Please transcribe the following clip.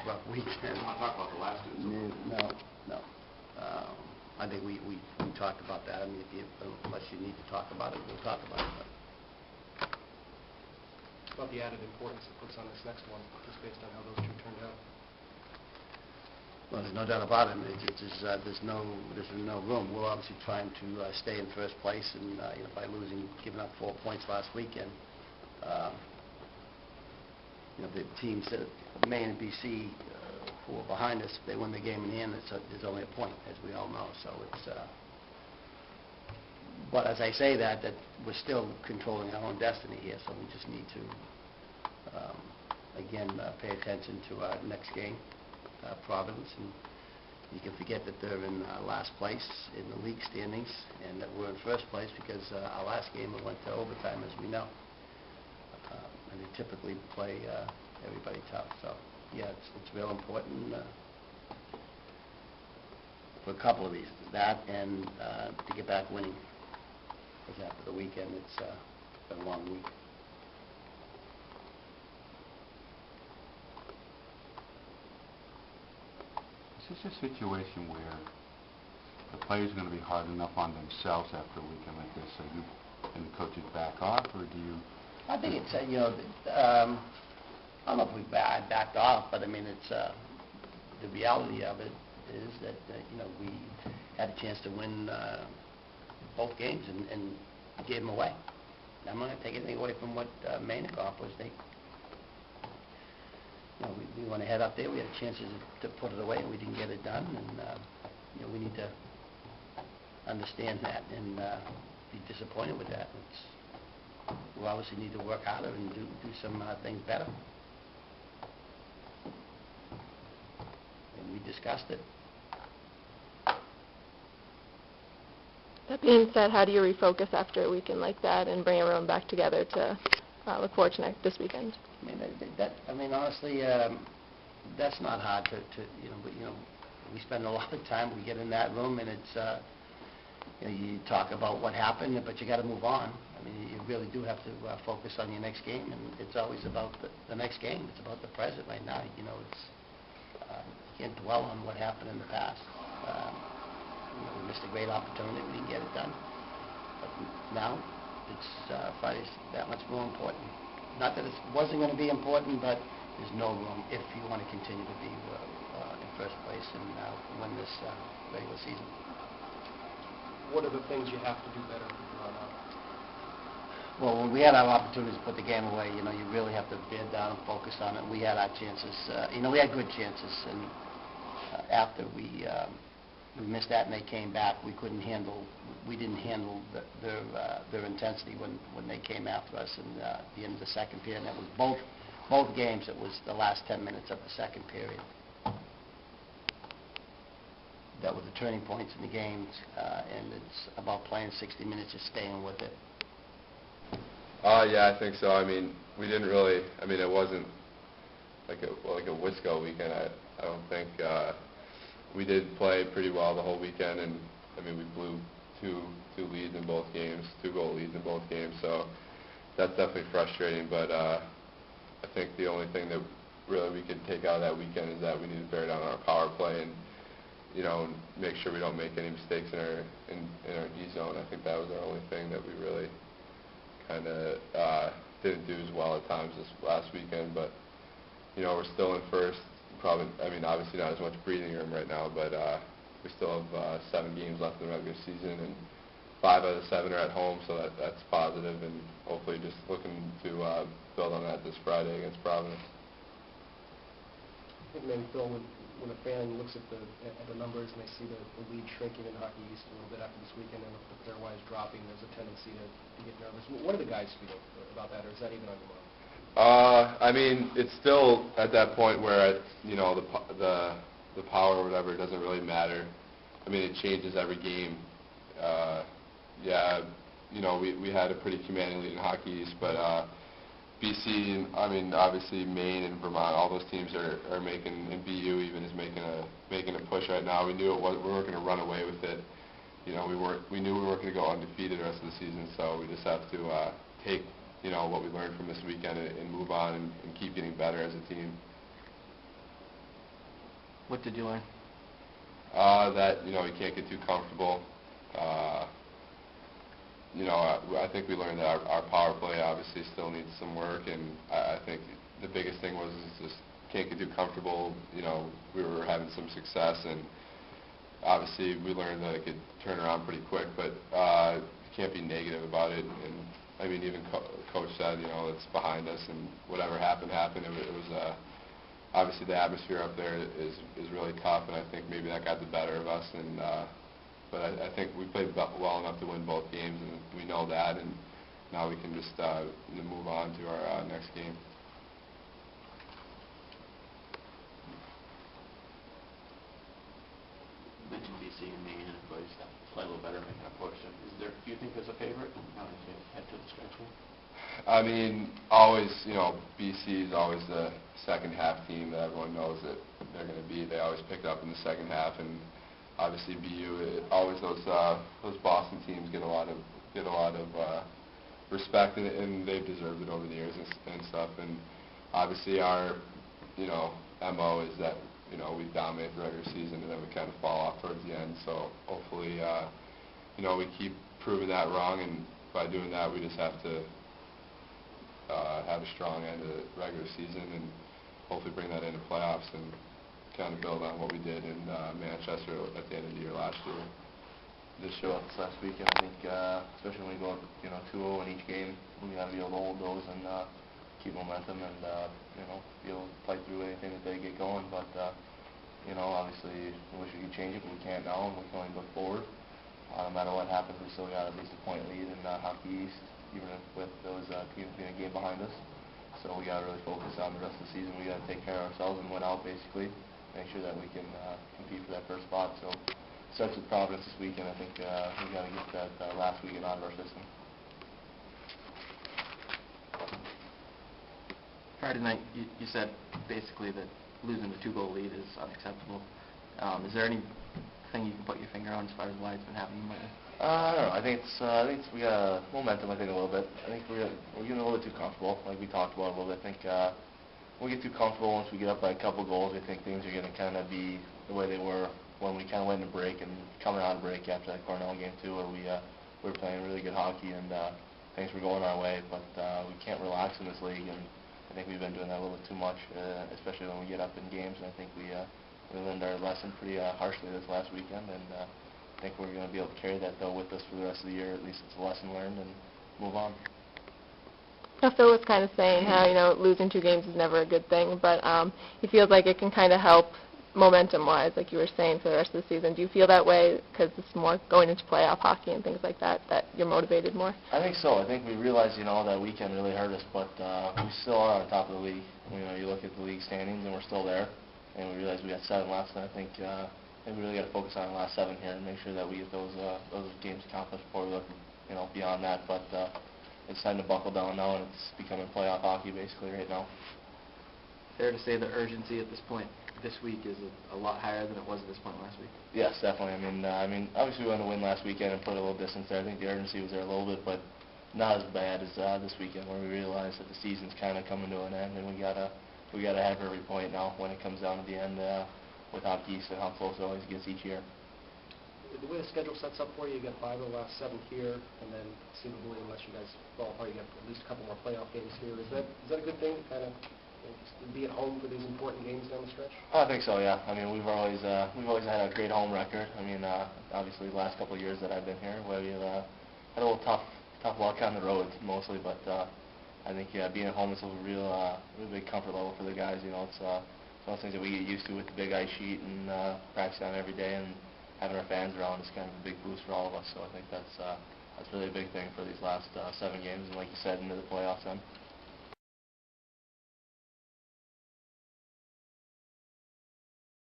rough weekend. I'm talking about the last two. No. I think we talked about that. I mean, unless you need to talk about it, we'll talk about it. About the added importance it puts on this next one, just based on how those two turned out. Well, there's no doubt about it. I mean, there's no room. We're obviously trying to stay in first place, and by giving up 4 points last weekend, the teams that Maine and BC who are behind us, if they win the game in hand, there's only a point, as we all know. So it's. But as I say that we're still controlling our own destiny here, so we just need to, again, pay attention to our next game, Providence. And you can forget that they're in last place in the league standings and that we're in first place because our last game we went to overtime, as we know. And they typically play everybody tough. So, yeah, it's real important for a couple of reasons. That and to get back winning. Because after the weekend, it's been a long week. Is this a situation where the players are going to be hard enough on themselves after a weekend like this, so you and the coaches back off, or do you? I think it's I don't know if we backed off, but I mean it's the reality of it is that we had a chance to win both games and gave them away. I'm not going to take anything away from what Maine accomplished. We went ahead up there. We had chances to put it away, and we didn't get it done. And we need to understand that and be disappointed with that. We obviously need to work harder and do some things better. And we discussed it. That being said, how do you refocus after a weekend like that and bring everyone back together to look forward to this weekend? I mean, honestly, that's not hard to but we spend a lot of time. We get in that room and it's you talk about what happened, but you got to move on. I mean, you really do have to focus on your next game, and it's always about the next game. It's about the present right now. You can't dwell on what happened in the past. We missed a great opportunity. We didn't get it done. But now, it's probably that much more important. Not that it wasn't going to be important, but there's no room if you want to continue to be in first place and win this regular season. What are the things you have to do better from here on out? Well, when we had our opportunities to put the game away, you really have to bear down and focus on it. We had our chances. We had good chances, and after we missed that and they came back, we didn't handle their intensity when they came after us in the end of the second period. And it was both games. It was the last 10 minutes of the second period that were the turning points in the games, and it's about playing 60 minutes, just staying with it. Yeah, I think so. I mean, we didn't really. I mean, it wasn't like a Wisco weekend. I don't think. We did play pretty well the whole weekend, and I mean we blew two leads in both games, 2-goal leads in both games. So that's definitely frustrating. But I think the only thing that really we could take out of that weekend is that we need to bear down on our power play and make sure we don't make any mistakes in our D zone. I think that was our only thing that we really kind of didn't do as well at times this last weekend. But we're still in first. Probably, I mean, obviously not as much breathing room right now, but we still have 7 games left in the regular season, and 5 out of the 7 are at home, so that's positive, and hopefully just looking to build on that this Friday against Providence. I think maybe, Phil, when a fan looks at the numbers and they see the lead shrinking in Hockey East a little bit after this weekend and the player-wise dropping, there's a tendency to get nervous. What do the guys feel about that, or is that even on your mind? I mean, it's still at that point where, the power or whatever doesn't really matter. I mean, it changes every game. Yeah, we had a pretty commanding lead in Hockey East, but BC, I mean, obviously Maine and Vermont, all those teams are making, and BU even is making a push right now. We knew we weren't going to run away with it. We knew we weren't going to go undefeated the rest of the season, so we just have to take what we learned from this weekend and move on and keep getting better as a team. What did you learn? That, you can't get too comfortable. I think we learned that our power play obviously still needs some work, and I think the biggest thing was just can't get too comfortable. We were having some success, and obviously we learned that it could turn around pretty quick, but you can't be negative about it. And I mean, even Coach said, it's behind us, and whatever happened. It was obviously the atmosphere up there is really tough, and I think maybe that got the better of us. And but I think we played well enough to win both games, and we know that. And now we can just move on to our next game. You mentioned BC and Maine, and everybody's play a little better, making a push. Do you think there's a favorite now as you head to the stretch here? I mean, always, BC is always the second half team that everyone knows that they're going to be. They always pick up in the second half, and obviously BU, always those Boston teams get a lot of respect, and they've deserved it over the years and stuff. And obviously our, MO is that we dominate the regular season, and then we kind of fall off towards the end. So hopefully, we keep proving that wrong, and by doing that, we just have to have a strong end of the regular season, and hopefully bring that into playoffs and kind of build on what we did in Manchester at the end of the year last year. This show up this last weekend, I think, especially when we go, 2-0 in each game, we got to be able to hold those and keep momentum and, be able to fight through anything that they get going. But, obviously, we wish we could change it, but we can't now, and we can only look forward. No matter what happens, we still got at least a point lead in Hockey East, even with those teams being a game behind us. So we got to really focus on the rest of the season. We got to take care of ourselves and win out, basically. Make sure that we can compete for that first spot. So it starts with Providence this weekend. I think we got to get that last weekend out of our system. Friday night, you said basically that losing the 2-goal lead is unacceptable. Is there anything you can put your finger on as far as why it's been happening lately? I don't know. I think we got momentum. I think a little bit. I think we're getting a little bit too comfortable, like we talked about a little bit. I think when we get too comfortable, once we get up by a couple goals, I think things are going to kind of be the way they were when we kind of went into break and coming out of break after that Cornell game too, where we were playing really good hockey and things were going our way. But we can't relax in this league, and I think we've been doing that a little bit too much, especially when we get up in games. And I think we learned our lesson pretty harshly this last weekend, and I think we're going to be able to carry that, though, with us for the rest of the year. At least it's a lesson learned, and move on. Phil was kind of saying how, losing 2 games is never a good thing, but he feels like it can kind of help momentum-wise, like you were saying, for the rest of the season. Do you feel that way because it's more going into playoff hockey and things like that, that you're motivated more? I think so. I think we realized, that weekend really hurt us, but we still are on top of the league. You look at the league standings, and we're still there, and we realized we got 7 left, and I think we really got to focus on the last 7 here and make sure that we get those games accomplished before we look, beyond that. But it's time to buckle down now, and it's becoming playoff hockey basically right now. Fair to say the urgency at this point this week is a lot higher than it was at this point last week? Yes, definitely. I mean, obviously we wanted to win last weekend and put a little distance there. I think the urgency was there a little bit, but not as bad as this weekend, where we realized that the season's kind of coming to an end, and we gotta have every point now when it comes down to the end with Hockey East and how close it always gets each year. The way the schedule sets up for you, you get 5 of the last 7 here, and then seemingly, unless you guys fall apart, you have at least a couple more playoff games here. Is that a good thing, kind of be at home for these important games down the stretch? I think so, yeah. I mean, we've always had a great home record. I mean, obviously the last couple of years that I've been here, where we've had a little tough luck on the road mostly, but I think being at home is a real big comfort level for the guys. It's one of those things that we get used to with the big ice sheet and practicing on every day, and having our fans around is kind of a big boost for all of us. So I think that's really a big thing for these last 7 games, and like you said, into the playoffs then.